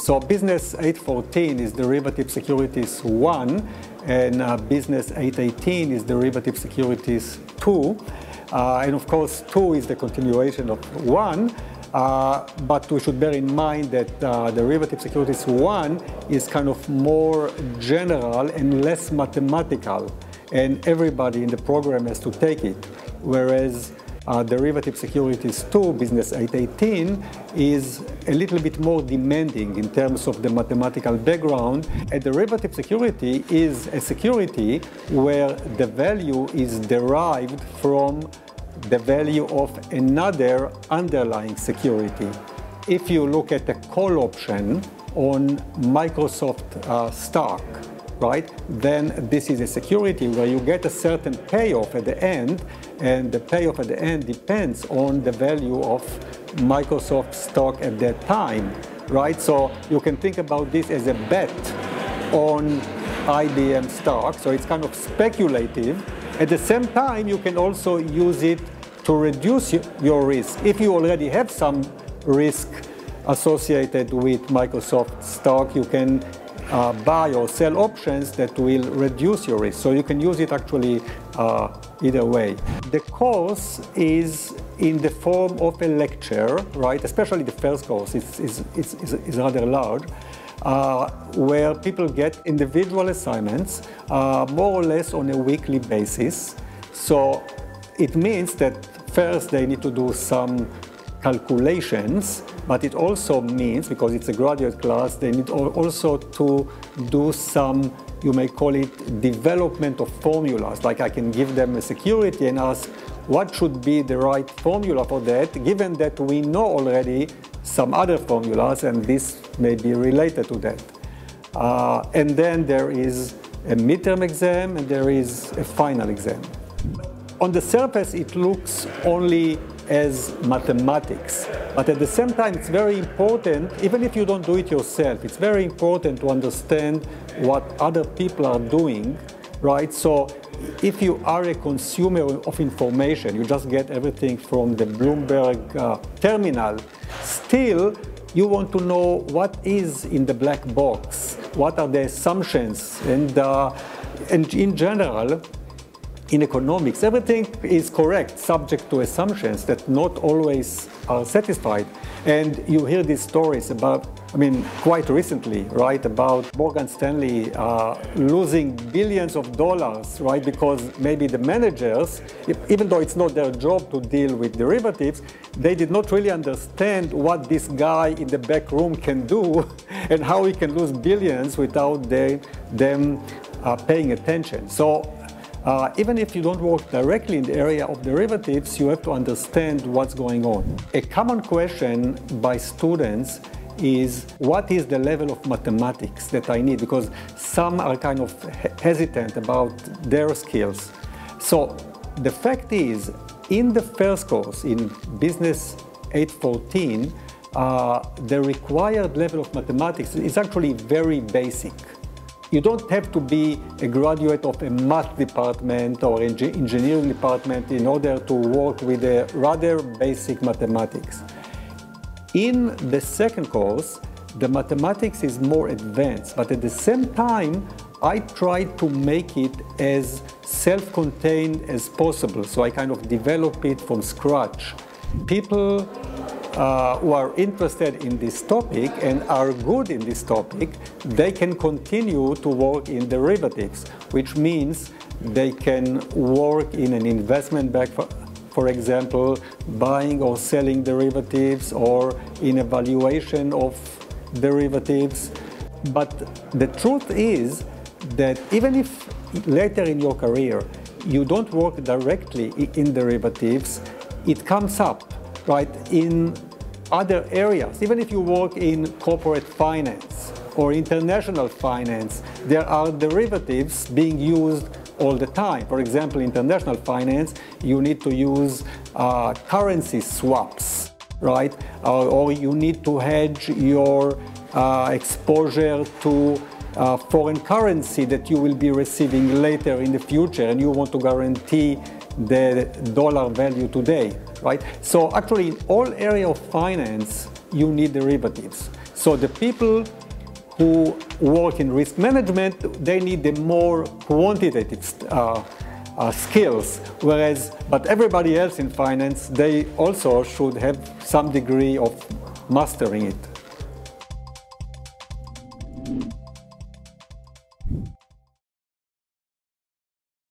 So Business 814 is Derivative Securities 1, and Business 818 is Derivative Securities 2. And of course, 2 is the continuation of 1. But we should bear in mind that Derivative Securities 1 is kind of more general and less mathematical, and everybody in the program has to take it, whereas Derivative Securities 2, Business 818, is a little bit more demanding in terms of the mathematical background. A derivative security is a security where the value is derived from the value of another underlying security. If you look at a call option on Microsoft stock, right, then this is a security where you get a certain payoff at the end, and the payoff at the end depends on the value of Microsoft stock at that time, right? So you can think about this as a bet on IBM stock, so it's kind of speculative. At the same time, you can also use it to reduce your risk. If you already have some risk associated with Microsoft stock, you can buy or sell options that will reduce your risk. So you can use it actually either way. The course is in the form of a lecture, right? Especially the first course is rather large, where people get individual assignments more or less on a weekly basis. So it means that first they need to do some calculations, but it also means, because it's a graduate class, they need also to do some, you may call it, development of formulas. Like I can give them a security and ask what should be the right formula for that, given that we know already some other formulas, and this may be related to that. And then there is a midterm exam and there is a final exam. On the surface, it looks only as mathematics, but at the same time, it's very important, even if you don't do it yourself, it's very important to understand what other people are doing, right? So if you are a consumer of information, you just get everything from the Bloomberg terminal, still you want to know what is in the black box, what are the assumptions, and in general, in economics, everything is correct, subject to assumptions that not always are satisfied. And you hear these stories about, I mean, quite recently, right, about Morgan Stanley losing billions of dollars, right, because maybe the managers, even though it's not their job to deal with derivatives, they did not really understand what this guy in the back room can do and how he can lose billions without them paying attention. So even if you don't work directly in the area of derivatives, you have to understand what's going on. A common question by students is, what is the level of mathematics that I need? Because some are kind of hesitant about their skills. So the fact is, in the first course, in Business 814, the required level of mathematics is actually very basic. You don't have to be a graduate of a math department or engineering department in order to work with a rather basic mathematics. In the second course, the mathematics is more advanced, but at the same time, I tried to make it as self-contained as possible, so I kind of develop it from scratch. People who are interested in this topic and are good in this topic, they can continue to work in derivatives, which means they can work in an investment bank, for example, buying or selling derivatives, or in evaluation of derivatives. But the truth is that even if later in your career you don't work directly in derivatives, it comes up, right, in other areas. Even if you work in corporate finance or international finance, there are derivatives being used all the time. For example, international finance, you need to use currency swaps, right? Or you need to hedge your exposure to foreign currency that you will be receiving later in the future, and you want to guarantee the dollar value today, right? So actually, in all areas of finance, you need derivatives. So the people who work in risk management, they need the more quantitative skills, but everybody else in finance, they also should have some degree of mastering it.